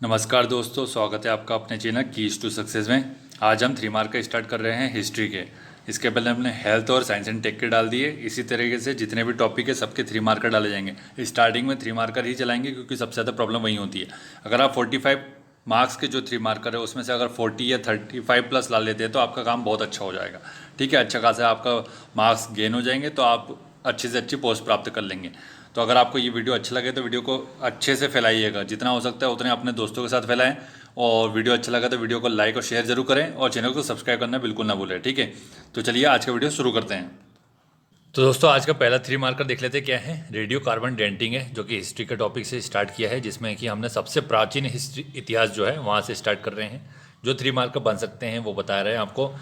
नमस्कार दोस्तों, स्वागत है आपका अपने चैनल कीज टू सक्सेस में। आज हम 3 मार्क का स्टार्ट कर रहे हैं हिस्ट्री के। इसके पहले हमने हेल्थ और साइंस एंड टेक के डाल दिए। इसी तरीके से जितने भी टॉपिक है सबके 3 मार्कर डाले जाएंगे। स्टार्टिंग में 3 मार्कर ही चलाएंगे क्योंकि सबसे ज़्यादा प्रॉब्लम वही होती है। अगर आप 45 मार्क्स के जो 3 मार्कर है उसमें से अगर 40 या 35 प्लस ला लेते हैं तो आपका काम बहुत अच्छा हो जाएगा। ठीक है, अच्छा खासा आपका मार्क्स गेन हो जाएंगे तो आप अच्छी से अच्छी पोस्ट प्राप्त कर लेंगे। तो अगर आपको ये वीडियो अच्छा लगे तो वीडियो को अच्छे से फैलाइएगा, जितना हो सकता है उतने अपने दोस्तों के साथ फैलाएं। और वीडियो अच्छा लगा तो वीडियो को लाइक और शेयर जरूर करें और चैनल को सब्सक्राइब करना बिल्कुल ना भूलें। ठीक है, तो चलिए आज का वीडियो शुरू करते हैं। तो दोस्तों आज का पहला 3 मार्कर देख लेते हैं क्या है। रेडियो कार्बन डेंटिंग है जो कि हिस्ट्री के टॉपिक से स्टार्ट किया है, जिसमें कि हमने सबसे प्राचीन हिस्ट्री इतिहास जो है वहाँ से स्टार्ट कर रहे हैं। जो 3 मार्कर बन सकते हैं वो बता रहे हैं आपको।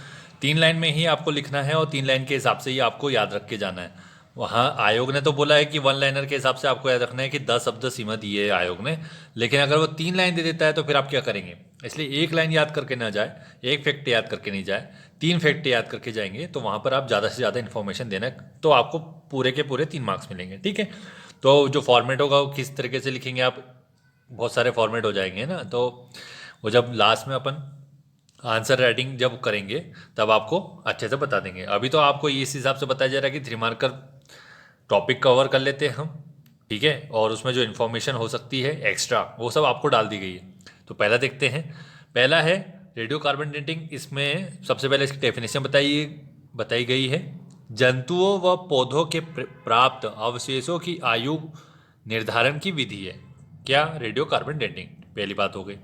3 लाइन में ही आपको लिखना है और 3 लाइन के हिसाब से ही आपको याद रख के जाना है। वहाँ आयोग ने तो बोला है कि 1 लाइनर के हिसाब से आपको याद रखना है कि 10 शब्द सीमा दी है आयोग ने। लेकिन अगर वो 3 लाइन दे देता है तो फिर आप क्या करेंगे। इसलिए 1 लाइन याद करके ना जाए, एक फैक्ट याद करके नहीं जाए, 3 फैक्ट याद करके जाएंगे तो वहाँ पर आप ज़्यादा से ज़्यादा इन्फॉर्मेशन देना तो आपको पूरे के पूरे 3 मार्क्स मिलेंगे। ठीक है, तो जो फॉर्मेट होगा वो किस तरीके से लिखेंगे आप, बहुत सारे फॉर्मेट हो जाएंगे ना। तो वो जब लास्ट में अपन आंसर राइटिंग जब करेंगे तब आपको अच्छे से बता देंगे। अभी तो आपको इस हिसाब से बताया जा रहा है कि 3 मार्कर टॉपिक कवर कर लेते हैं हम। ठीक है, और उसमें जो इन्फॉर्मेशन हो सकती है एक्स्ट्रा वो सब आपको डाल दी गई है। तो पहला देखते हैं। पहला है रेडियो कार्बन डेटिंग। इसमें सबसे पहले इसकी डेफिनेशन बताई गई है। जंतुओं व पौधों के प्राप्त अवशेषों की आयु निर्धारण की विधि है क्या, रेडियो कार्बन डेटिंग। पहली बात हो गई।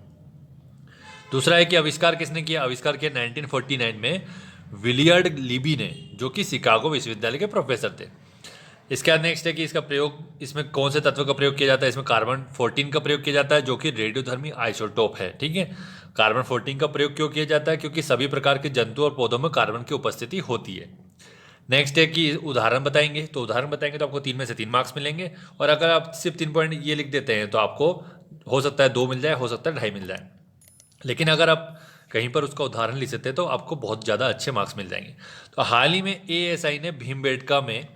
दूसरा है कि आविष्कार किसने किया। आविष्कार किया 1949 में विलियर्ड लीबी ने, जो कि शिकागो विश्वविद्यालय के प्रोफेसर थे। इसके बाद नेक्स्ट है कि इसका प्रयोग, इसमें कौन से तत्व का प्रयोग किया जाता है। इसमें कार्बन 14 का प्रयोग किया जाता है जो कि रेडियोधर्मी आइसोटोप है। ठीक है, कार्बन 14 का प्रयोग क्यों किया जाता है, क्योंकि सभी प्रकार के जंतु और पौधों में कार्बन की उपस्थिति होती है। नेक्स्ट है कि उदाहरण बताएंगे, तो उदाहरण बताएंगे तो आपको 3 में से 3 मार्क्स मिलेंगे। और अगर आप सिर्फ 3 पॉइंट ये लिख देते हैं तो आपको हो सकता है 2 मिल जाए, हो सकता है 2.5 मिल जाए। लेकिन अगर आप कहीं पर उसका उदाहरण लिख सकते हैं तो आपको बहुत ज़्यादा अच्छे मार्क्स मिल जाएंगे। तो हाल ही में एएसआई ने भीमबेटका में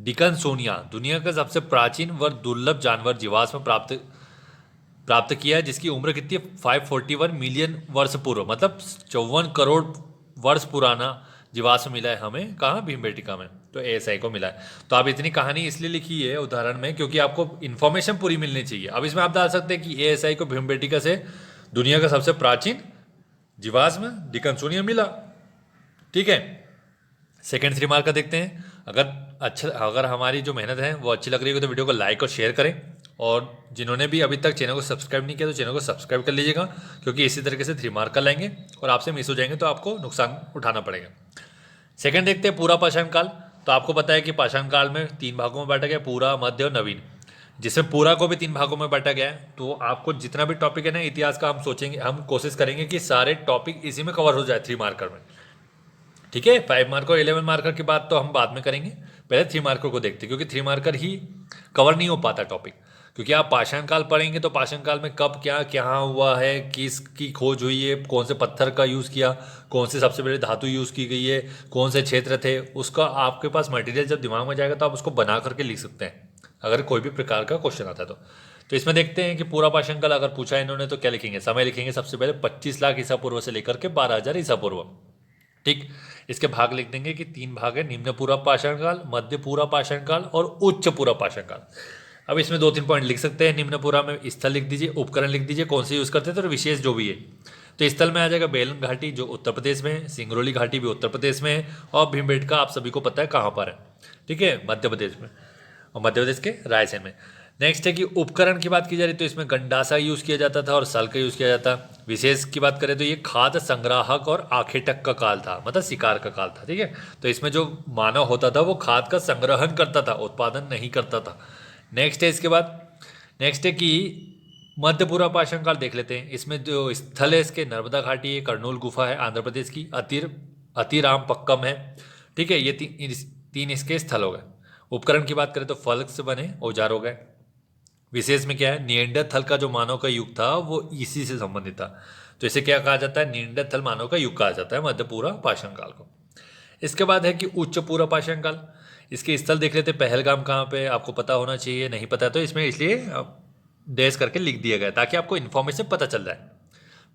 डिकनसोनिया, दुनिया का सबसे प्राचीन व दुर्लभ जानवर जीवाश्म प्राप्त किया है, जिसकी उम्र कितनी है 541 मिलियन वर्ष पूर्व, मतलब 54 करोड़ वर्ष पुराना जीवाश्म मिला है हमें। कहाँ, भीमबेटका में। तो एएसआई को मिला है। तो आप इतनी कहानी इसलिए लिखी है उदाहरण में क्योंकि आपको इन्फॉर्मेशन पूरी मिलनी चाहिए। अब इसमें आप डाल सकते हैं कि एएसआई को भीमबेटका से दुनिया का सबसे प्राचीन जीवाश्म डिकनसोनिया मिला। ठीक है, सेकेंड 3 मार्क का देखते हैं। अगर हमारी जो मेहनत है वो अच्छी लग रही है तो वीडियो को लाइक और शेयर करें। और जिन्होंने भी अभी तक चैनल को सब्सक्राइब नहीं किया तो चैनल को सब्सक्राइब कर लीजिएगा, क्योंकि इसी तरीके से 3 मार्क लाएंगे और आपसे मिस हो जाएंगे तो आपको नुकसान उठाना पड़ेगा। सेकंड देखते हैं पूरा पाषाण काल। तो आपको पता है कि पाषाण काल में 3 भागों में बांटा गया, पूरा, मध्य और नवीन। जिसमें पूरा को भी 3 भागों में बांटा गया है। तो आपको जितना भी टॉपिक है ना इतिहास का, हम सोचेंगे, हम कोशिश करेंगे कि सारे टॉपिक इसी में कवर हो जाए 3 मार्कर में। ठीक है, 5 मार्कर और 11 मार्कर की बात तो हम बाद में करेंगे, पहले 3 मार्कर को देखते हैं, क्योंकि 3 मार्कर ही कवर नहीं हो पाता टॉपिक। क्योंकि आप पाषाण काल पढ़ेंगे तो पाषाण काल में कब क्या क्या हुआ है, किसकी खोज हुई है, कौन से पत्थर का यूज़ किया, कौन से सबसे बड़ी धातु यूज़ की गई है, कौन से क्षेत्र थे, उसका आपके पास मटेरियल जब दिमाग में जाएगा तो आप उसको बना करके लिख सकते हैं अगर कोई भी प्रकार का क्वेश्चन आता है तो इसमें देखते हैं कि पूरा पाषाण काल अगर पूछा है इन्होंने तो क्या लिखेंगे। समय लिखेंगे सबसे पहले 25 लाख ईसा पूर्व से लेकर के 12,000 ईसा पूर्व। ठीक, इसके भाग लिख देंगे कि 3 भाग है, निम्न पूरा पाषाण काल, मध्य पूरा पाषाण काल और उच्च पूरा पाषाण काल। अब इसमें 2-3 पॉइंट लिख सकते हैं। निम्न पूरा में स्थल लिख दीजिए, उपकरण लिख दीजिए कौन से यूज़ करते थे और विशेष जो भी है। तो स्थल में आ जाएगा बेलन घाटी जो उत्तर प्रदेश में है, सिंगरौली घाटी भी उत्तर प्रदेश में है, और भीमबेटका आप सभी को पता है कहाँ पर है। ठीक है, मध्य प्रदेश में, और मध्य प्रदेश के रायसेन में। नेक्स्ट है कि उपकरण की बात की जा रही तो इसमें गंडासा यूज़ किया जाता था और सल का यूज़ किया जाता। विशेष की बात करें तो ये खाद्य संग्राहक और आखेटक का काल था, मतलब शिकार का काल था। ठीक है, तो इसमें जो मानव होता था वो खाद का संग्रहण करता था, उत्पादन नहीं करता था। नेक्स्ट है इसके बाद, नेक्स्ट है कि मध्यपूरा पाषाण काल देख लेते हैं। इसमें जो स्थल है इसके नर्मदा घाटी है, कर्नूल गुफा है आंध्र प्रदेश की, अतिराम पक्कम है। ठीक है, ये तीन इसके स्थल हो गए। उपकरण की बात करें तो फल से बने औजार हो गए। विशेष में क्या है, निएंडरथल का जो मानव का युग था वो इसी से संबंधित था। तो इसे क्या कहा जाता है, निएंडरथल मानव का युग कहा जाता है मध्यपूरा पाषाण काल को। इसके बाद है कि उच्च पूरा पाषाण काल। इसके स्थल देख लेते हैं। पहलगाम कहाँ पे, आपको पता होना चाहिए, नहीं पता तो इसमें इसलिए देश करके लिख दिया गया ताकि आपको इन्फॉर्मेशन पता चल जाए।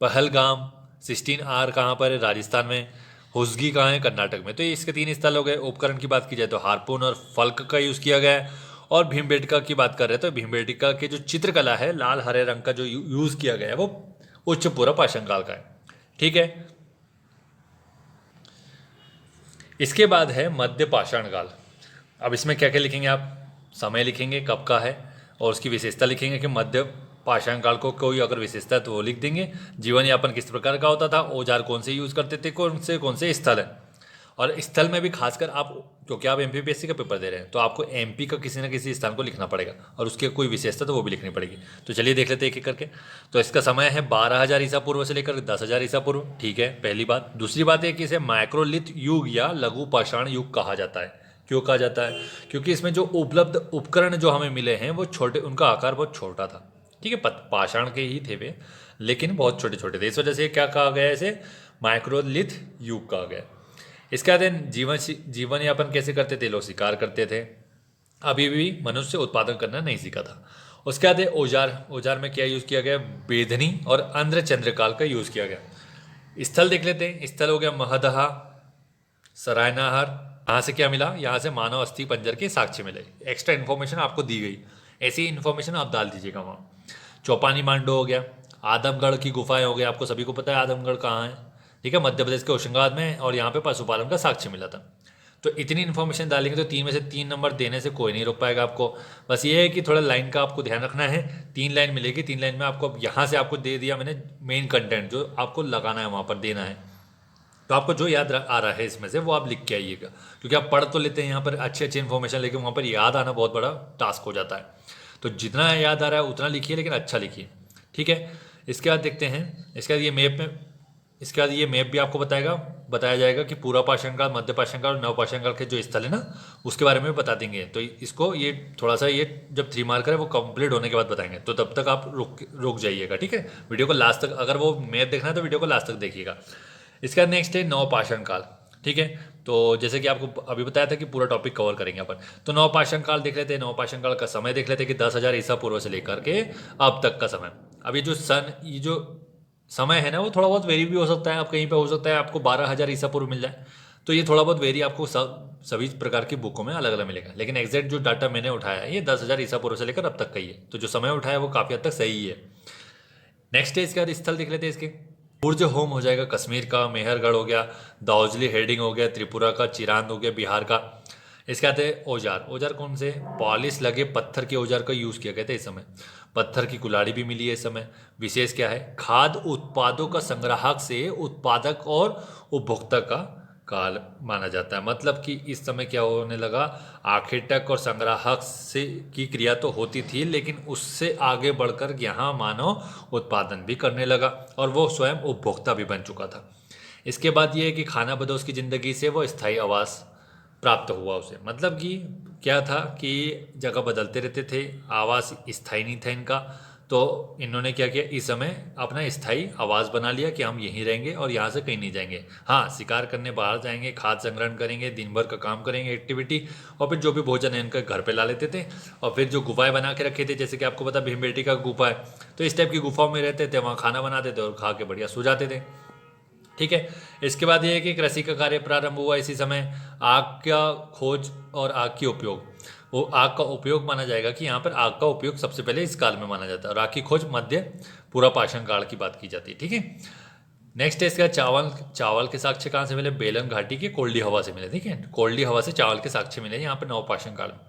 पहलगाम 16R कहाँ पर है? राजस्थान में। हुसगी कहाँ है? कर्नाटक में। तो ये इसके 3 स्थल हो गए। उपकरण की बात की जाए तो हार्पून और फल्क का यूज़ किया गया है। और भीमबेटका की बात कर रहे हैं तो भीमबेटका के जो चित्रकला है, लाल हरे रंग का जो यूज़ किया गया है वो उच्च पूर्व पाषाण काल का है। ठीक है। इसके बाद है मध्य पाषाण काल। अब इसमें क्या क्या लिखेंगे आप? समय लिखेंगे कब का है, और उसकी विशेषता लिखेंगे कि मध्य पाषाण काल को कोई अगर विशेषता है तो वो लिख देंगे। जीवन यापन किस प्रकार का होता था, औजार कौन से यूज़ करते थे, कौन से स्थल है। और स्थल में भी खासकर आप, क्योंकि आप एमपीपीएससी का पेपर दे रहे हैं तो आपको एमपी का किसी न किसी स्थान को लिखना पड़ेगा और उसकी कोई विशेषता तो वो भी लिखनी पड़ेगी। तो चलिए देख लेते हैं एक एक करके। तो इसका समय है 12,000 ईसा पूर्व से लेकर 10,000 ईसा पूर्व। ठीक है, पहली बात। दूसरी बात है कि इसे माइक्रोलिथ युग या लघु पाषाण युग कहा जाता है। क्यों कहा जाता है? क्योंकि इसमें जो उपलब्ध उपकरण जो हमें मिले हैं वो छोटे, उनका आकार बहुत छोटा था। ठीक है, पाषाण के ही थे वे, लेकिन बहुत छोटे छोटे थे। इस वजह से क्या कहा गया, इसे माइक्रोलिथ युग कहा गया। इसके बाद जीवन यापन कैसे करते थे? लोग शिकार करते थे। अभी भी मनुष्य उत्पादन करना नहीं सीखा था। उसके बाद औजार में क्या यूज़ किया गया? बेधनी और अंध्र चंद्रकाल का यूज़ किया गया। स्थल देख लेते हैं। स्थल हो गया महदहा, सरायनाहर। यहाँ से क्या मिला? यहाँ से मानव अस्थि पंजर के साक्ष्य मिले। एक्स्ट्रा इन्फॉर्मेशन आपको दी गई, ऐसी इन्फॉर्मेशन आप डाल दीजिएगा वहाँ। चौपानी मांडो हो गया। आदमगढ़ की गुफाएं हो गई, आपको सभी को पता है आदमगढ़ कहाँ है। ठीक है, मध्य प्रदेश के होशंगाबाद में, और यहाँ पे पशुपालन का साक्ष्य मिला था। तो इतनी इन्फॉर्मेशन डालेंगे तो 3 में से 3 नंबर देने से कोई नहीं रोक पाएगा आपको। बस ये है कि थोड़ा लाइन का आपको ध्यान रखना है। 3 लाइन मिलेगी, 3 लाइन में आपको यहाँ से आपको दे दिया मैंने मेन कंटेंट जो आपको लगाना है, वहाँ पर देना है। तो आपको जो याद आ रहा है इसमें से वो आप लिख के आइएगा, क्योंकि आप पढ़ तो लेते हैं यहाँ पर अच्छी अच्छी इन्फॉर्मेशन, लेकिन वहाँ पर याद आना बहुत बड़ा टास्क हो जाता है। तो जितना याद आ रहा है उतना लिखिए, लेकिन अच्छा लिखिए। ठीक है। इसके बाद देखते हैं, इसके बाद ये मैप भी आपको बताया जाएगा कि पूरा पाषाण काल, मध्य पाषाण काल और नव पाषाण काल के जो स्थल है ना, उसके बारे में बता देंगे। तो इसको ये थोड़ा सा, ये जब 3 मार्कर है वो कंप्लीट होने के बाद बताएंगे, तो तब तक आप रुक जाइएगा। ठीक है, वीडियो को लास्ट तक, अगर वो मैप देखना है तो वीडियो को लास्ट तक देखिएगा। इसके बाद नेक्स्ट है नव पाषाण काल। ठीक है, तो जैसे कि आपको अभी बताया था कि पूरा टॉपिक कवर करेंगे अपन, तो नव पाषाण काल देख लेते हैं। नव पाषाण काल का समय देख लेते हैं कि 10,000 ईसा पूर्व से लेकर के अब तक का समय। अब ये जो समय है ना, वो थोड़ा बहुत वेरी भी हो सकता है। आप कहीं पे हो सकता है आपको 12,000 ईसा पूर्व मिल जाए, तो ये थोड़ा बहुत वेरी आपको सभी प्रकार की बुकों में अलग अलग मिलेगा। लेकिन एग्जैक्ट जो डाटा मैंने उठाया है ये 10,000 ईसा पूर्व से लेकर अब तक का ही है, तो जो समय उठाया वो काफ़ी हद तक सही है। नेक्स्ट है इसके बाद स्थल देख लेते हैं इसके। बुर्ज होम हो जाएगा कश्मीर का, मेहरगढ़ हो गया, दाउजली हेडिंग हो गया, त्रिपुरा का, चिरांद हो गया बिहार का। इसके आते हैं औजार कौन से? पॉलिश लगे पत्थर के औजार का यूज़ किया गया था इस समय। पत्थर की कुल्हाड़ी भी मिली है इस समय। विशेष क्या है? खाद्य उत्पादों का संग्राहक से उत्पादक और उपभोक्ता का काल माना जाता है। मतलब कि इस समय क्या होने लगा, आखेटक और संग्राहक से की क्रिया तो होती थी, लेकिन उससे आगे बढ़कर यहाँ मानव उत्पादन भी करने लगा और वो स्वयं उपभोक्ता भी बन चुका था। इसके बाद ये है कि खाना बदोश की ज़िंदगी से वो स्थायी आवास प्राप्त हुआ उसे। मतलब कि क्या था कि जगह बदलते रहते थे, आवास स्थायी नहीं था इनका, तो इन्होंने क्या किया, इस समय अपना स्थायी आवास बना लिया कि हम यहीं रहेंगे और यहाँ से कहीं नहीं जाएंगे। हाँ, शिकार करने बाहर जाएंगे, खाद्य संग्रहण करेंगे, दिन भर का काम करेंगे एक्टिविटी, और फिर जो भी भोजन है इनका घर पे ला लेते थे। और फिर जो गुफाएं बना के रखे थे, जैसे कि आपको पता भीमबेटका का गुफा है, तो इस टाइप की गुफाओं में रहते थे, वहाँ खाना बनाते थे और खा के बढ़िया सो जाते थे। ठीक है। इसके बाद ये है कि कृषि का कार्य प्रारंभ हुआ इसी समय। आग का खोज और आग की उपयोग, वो आग का उपयोग माना जाएगा कि यहाँ पर आग का उपयोग सबसे पहले इस काल में माना जाता है, और आग की खोज मध्य पूरा पाषाण काल की बात की जाती है। ठीक है। नेक्स्ट है इसका चावल के साक्ष्य कहाँ से मिले? बेलन घाटी के कोल्डी हवा से मिले। ठीक है, कोल्डी हवा से चावल के साक्ष्य मिले यहाँ पर नव पाषाण काल में।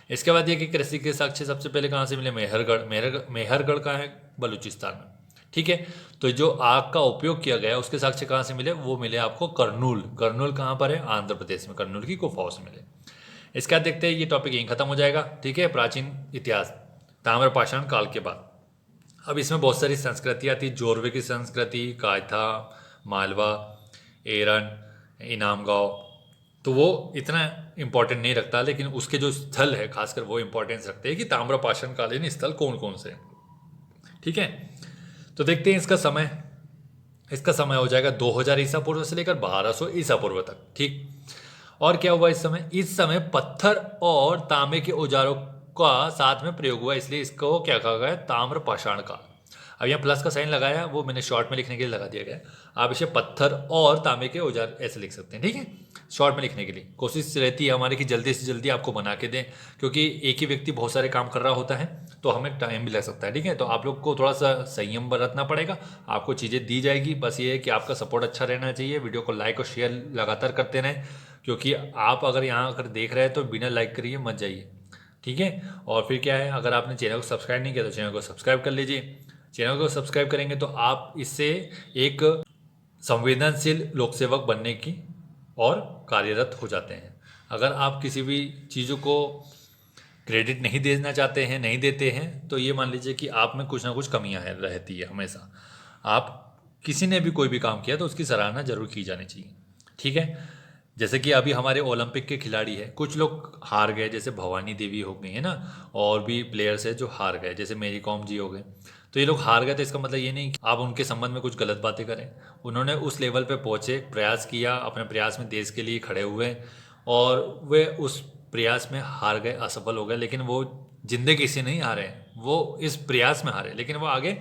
इसके बाद ये कि कृषि के साक्ष्य सबसे पहले कहाँ से मिले? मेहरगढ़ का है बलूचिस्तान में। ठीक है, तो जो आग का उपयोग किया गया उसके साक्ष्य कहाँ से मिले? वो मिले आपको कर्नूल कहाँ पर है? आंध्र प्रदेश में, कर्नूल की गुफाओं से मिले। इसके बाद देखते हैं, ये टॉपिक यहीं खत्म हो जाएगा। ठीक है, प्राचीन इतिहास ताम्र पाषाण काल के बाद। अब इसमें बहुत सारी संस्कृतियाँ थी। जोरवे की संस्कृति, कायथा, मालवा, एरन, इनाम गांव, तो वो इतना इंपॉर्टेंट नहीं रखता, लेकिन उसके जो स्थल है खासकर वो इंपॉर्टेंस रखते हैं कि ताम्र पाषाण कालीन स्थल कौन कौन से। ठीक है, तो देखते हैं इसका समय हो जाएगा 2000 ईसा पूर्व से लेकर 1200 ईसा पूर्व तक। ठीक, और क्या हुआ इस समय? पत्थर और तांबे के औजारों का साथ में प्रयोग हुआ, इसलिए इसको क्या कहा गया है, ताम्र पाषाण काल। अब यहाँ प्लस का साइन लगाया, वो मैंने शॉर्ट में लिखने के लिए लगा दिया गया है। आप इसे पत्थर और तांबे के औजार ऐसे लिख सकते हैं, ठीक है, शॉर्ट में लिखने के लिए। कोशिश रहती है हमारी कि जल्दी से जल्दी आपको बना के दें, क्योंकि एक ही व्यक्ति बहुत सारे काम कर रहा होता है तो हमें टाइम भी लग सकता है, ठीक है। तो आप लोग को थोड़ा सा संयम बरतना पड़ेगा, आपको चीज़ें दी जाएगी, बस ये है कि आपका सपोर्ट अच्छा रहना चाहिए। वीडियो को लाइक और शेयर लगातार करते रहें, क्योंकि आप अगर यहाँ अगर देख रहे हैं तो बिना लाइक करिए मत जाइए, ठीक है। और फिर क्या है, अगर आपने चैनल को सब्सक्राइब नहीं किया तो चैनल को सब्सक्राइब कर लीजिए। चैनल को सब्सक्राइब करेंगे तो आप इससे एक संवेदनशील लोकसेवक बनने की और कार्यरत हो जाते हैं। अगर आप किसी भी चीज़ों को क्रेडिट नहीं देना चाहते हैं, नहीं देते हैं, तो ये मान लीजिए कि आप में कुछ ना कुछ कमियां है रहती है हमेशा। आप किसी ने भी कोई भी काम किया तो उसकी सराहना जरूर की जानी चाहिए, ठीक है। जैसे कि अभी हमारे ओलंपिक के खिलाड़ी हैं, कुछ लोग हार गए, जैसे भवानी देवी हो गई है ना, और भी प्लेयर्स हैं जो हार गए, जैसे मेरी कॉम जी हो गए। तो ये लोग हार गए तो इसका मतलब ये नहीं कि आप उनके संबंध में कुछ गलत बातें करें। उन्होंने उस लेवल पे पहुंचे, प्रयास किया, अपने प्रयास में देश के लिए खड़े हुए, और वे उस प्रयास में हार गए, असफल हो गए, लेकिन वो जिंदगी से नहीं हारे, वो इस प्रयास में हारे, लेकिन वो आगे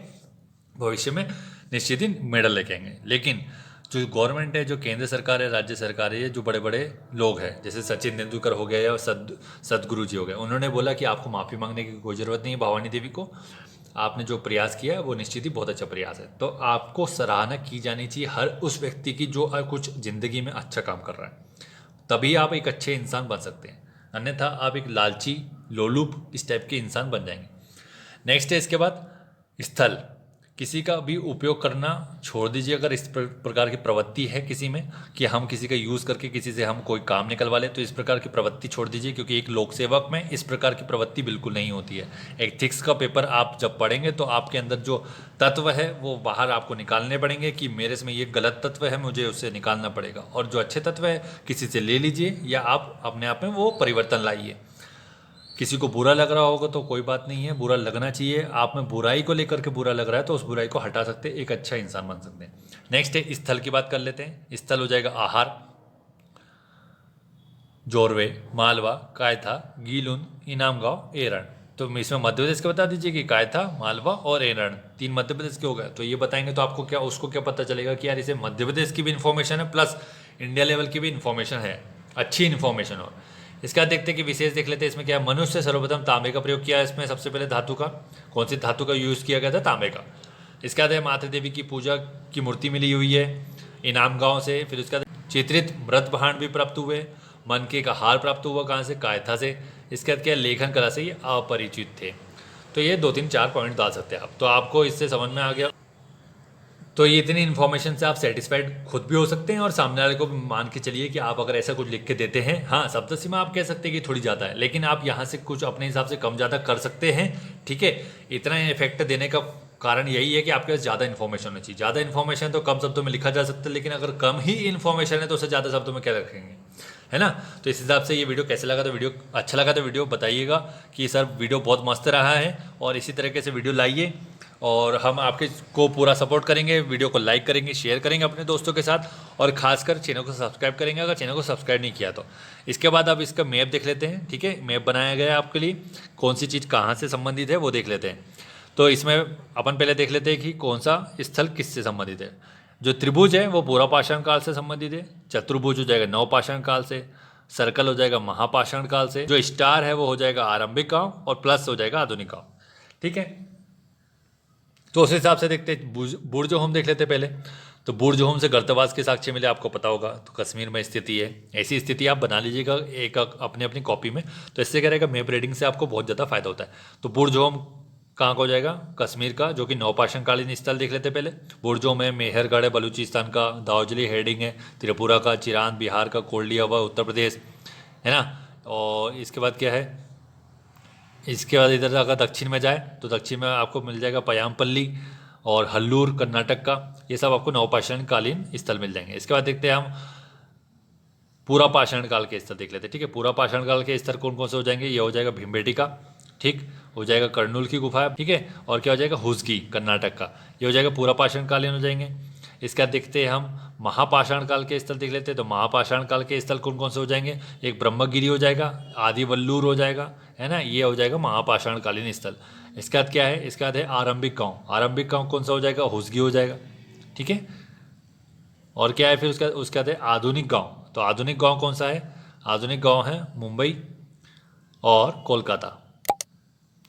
भविष्य में निश्चित ही मेडल लेके आएंगे। लेकिन जो गवर्नमेंट है, जो केंद्र सरकार है, राज्य सरकार है, जो बड़े बड़े लोग हैं, जैसे सचिन तेंदुलकर हो गया या सदगुरु जी हो गए, उन्होंने बोला कि आपको माफ़ी मांगने की कोई ज़रूरत नहीं है भवानी देवी को, आपने जो प्रयास किया है वो निश्चित ही बहुत अच्छा प्रयास है। तो आपको सराहना की जानी चाहिए हर उस व्यक्ति की जो कुछ ज़िंदगी में अच्छा काम कर रहा है, तभी आप एक अच्छे इंसान बन सकते हैं, अन्यथा आप एक लालची लोलुप इस टाइप के इंसान बन जाएंगे। नेक्स्ट है इसके बाद स्थल, किसी का भी उपयोग करना छोड़ दीजिए। अगर इस प्रकार की प्रवृत्ति है किसी में कि हम किसी का यूज़ करके किसी से हम कोई काम निकलवा ले, तो इस प्रकार की प्रवृत्ति छोड़ दीजिए, क्योंकि एक लोकसेवक में इस प्रकार की प्रवृत्ति बिल्कुल नहीं होती है। एथिक्स का पेपर आप जब पढ़ेंगे तो आपके अंदर जो तत्व है वो बाहर आपको निकालने पड़ेंगे कि मेरे में ये गलत तत्व है, मुझे उससे निकालना पड़ेगा, और जो अच्छे तत्व है किसी से ले लीजिए या आप अपने आप में वो परिवर्तन लाइए। किसी को बुरा लग रहा होगा तो कोई बात नहीं है, बुरा लगना चाहिए। आप में बुराई को लेकर के बुरा लग रहा है तो उस बुराई को हटा सकते हैं, एक अच्छा इंसान बन सकते हैं। नेक्स्ट है स्थल की बात कर लेते हैं। स्थल हो जाएगा आहार, जोरवे, मालवा, कायथा, गीलुन, इनामगांव, एरण। तो इसमें मध्य प्रदेश के बता दीजिए कि कायथा, मालवा और एरण, 3 मध्य प्रदेश के हो गए। तो ये बताएंगे तो आपको क्या, उसको क्या पता चलेगा कि यार इसे मध्य प्रदेश की भी इन्फॉर्मेशन है प्लस इंडिया लेवल की भी इन्फॉर्मेशन है, अच्छी इन्फॉर्मेशन। और इसके बाद देखते हैं कि विशेष देख लेते हैं। इसमें क्या है, मनुष्य सर्वप्रथम तांबे का प्रयोग किया है। इसमें सबसे पहले धातु का, कौन सी धातु का यूज़ किया गया था, तांबे का। इसके बाद है मातृ देवी की पूजा की मूर्ति मिली हुई है इनाम गांव से। फिर उसके बाद चित्रित मृत भांड भी प्राप्त हुए। मनके का हार प्राप्त हुआ कहाँ से, कायथा से। इसके बाद क्या, लेखन कला से ये अपरिचित थे। तो ये 2 3 4 पॉइंट डाल सकते हैं आप, तो आपको इससे समझ में आ गया। तो ये इतनी इन्फॉर्मेशन से आप सेटिस्फाइड खुद भी हो सकते हैं और सामने वाले को भी मान के चलिए कि आप अगर ऐसा कुछ लिख के देते हैं, हाँ शब्द सीमा आप कह सकते हैं कि थोड़ी ज़्यादा है, लेकिन आप यहाँ से कुछ अपने हिसाब से कम ज़्यादा कर सकते हैं, ठीक है। इतना इफेक्ट देने का कारण यही है कि आपके पास ज़्यादा इन्फॉर्मेशन होनी चाहिए। ज़्यादा इन्फॉर्मेशन तो कम शब्दों में लिखा जा सकता है, लेकिन अगर कम ही इन्फॉर्मेशन है तो उसे ज़्यादा शब्दों में क्या रखेंगे, है ना। तो इस हिसाब से ये वीडियो कैसे लगा, तो वीडियो अच्छा लगा तो वीडियो बताइएगा कि सर वीडियो बहुत मस्त रहा है, और इसी तरीके से वीडियो लाइए और हम आपके को पूरा सपोर्ट करेंगे। वीडियो को लाइक करेंगे, शेयर करेंगे अपने दोस्तों के साथ, और खासकर चैनल को सब्सक्राइब करेंगे अगर चैनल को सब्सक्राइब नहीं किया तो। इसके बाद अब इसका मैप देख लेते हैं, ठीक है। मैप बनाया गया है आपके लिए, कौन सी चीज़ कहाँ से संबंधित है वो देख लेते हैं। तो इसमें अपन पहले देख लेते हैं कि कौन सा स्थल किससे संबंधित है। जो त्रिभुज है वो पूरा पाषाण काल से संबंधित है। चतुर्भुज हो जाएगा नव पाषाण काल से। सर्कल हो जाएगा महापाषाण काल से। जो स्टार है वो हो जाएगा आरंभिक काल, और प्लस हो जाएगा आधुनिक काल, ठीक है। तो उस हिसाब से देखते हैं। बुर्ज होम देख लेते पहले। तो बुर्ज होम से गर्तवास के साक्ष्य मिले, आपको पता होगा, तो कश्मीर में स्थिति है। ऐसी स्थिति आप बना लीजिएगा एक अपनी अपनी कॉपी में, तो इससे क्या रहेगा, मैप रीडिंग से आपको बहुत ज़्यादा फायदा होता है। तो बुर्ज होम कहाँ का हो जाएगा, कश्मीर का, जो कि नवपाषाणकालीन स्थल देख लेते पहले। बुर्ज होम है मेहरगढ़ है बलूचिस्तान का, दार्जिलिंग हेडिंग है त्रिपुरा का, चिरान बिहार का, कोल्डियावा उत्तर प्रदेश, है ना। और इसके बाद क्या है, इसके बाद इधर अगर दक्षिण में जाए तो दक्षिण में आपको मिल जाएगा पयामपल्ली और हल्लूर कर्नाटक का। ये सब आपको नवपाषाणकालीन स्थल मिल जाएंगे। इसके बाद देखते हैं हम पूरा पाषाण काल के स्तर देख लेते हैं, ठीक है। पूरा पाषाण काल के स्तर कौन कौन से हो जाएंगे, ये हो जाएगा भीमबेटका, ठीक हो जाएगा, कर्नूल की गुफा, ठीक है, और क्या हो जाएगा, हुजगी कर्नाटक का, ये हो जाएगा पूरा पाषाण कालीन हो जाएंगे। इसके बाद देखते हैं हम महापाषाण काल के स्थल देख लेते हैं। तो महापाषाण काल के स्थल कौन कौन से हो जाएंगे? एक ब्रह्मगिरी हो जाएगा, आदि वल्लूर हो जाएगा, है ना, ये हो जाएगा महापाषाण कालीन स्थल। इसके बाद क्या है? इसके बाद है आरंभिक गांव। आरंभिक गांव कौन सा हो जाएगा? होसगी हो जाएगा, ठीक है। और क्या है फिर उसके बाद है आधुनिक गांव। तो आधुनिक गांव कौन सा है? आधुनिक गांव है मुंबई और कोलकाता,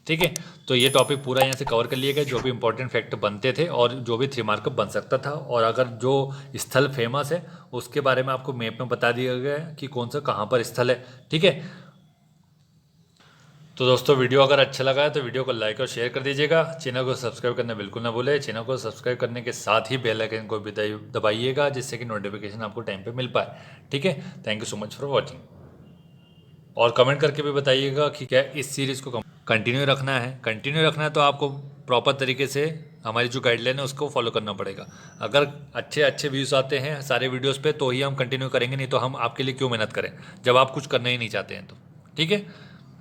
ठीक है। तो ये टॉपिक पूरा यहाँ से कवर कर लिया गया, जो भी इंपॉर्टेंट फैक्ट बनते थे और जो भी 3 मार्क बन सकता था। और अगर जो स्थल फेमस है उसके बारे में आपको मैप में बता दिया गया है कि कौन सा कहाँ पर स्थल है, ठीक है। तो दोस्तों वीडियो अगर अच्छा लगा है तो वीडियो को लाइक और शेयर कर दीजिएगा। चैनल को सब्सक्राइब करना बिल्कुल ना भूलें। चैनल को सब्सक्राइब करने के साथ ही बेल आइकन को भी दबाइएगा, जिससे कि नोटिफिकेशन आपको टाइम पे मिल पाए, ठीक है। Thank you so much for watching. और कमेंट करके भी बताइएगा कि क्या इस सीरीज़ को कंटिन्यू रखना है। कंटिन्यू रखना है तो आपको प्रॉपर तरीके से हमारी जो गाइडलाइन है उसको फॉलो करना पड़ेगा। अगर अच्छे अच्छे व्यूज़ आते हैं सारे वीडियोस पे तो ही हम कंटिन्यू करेंगे, नहीं तो हम आपके लिए क्यों मेहनत करें जब आप कुछ करना ही नहीं चाहते हैं तो, ठीक है।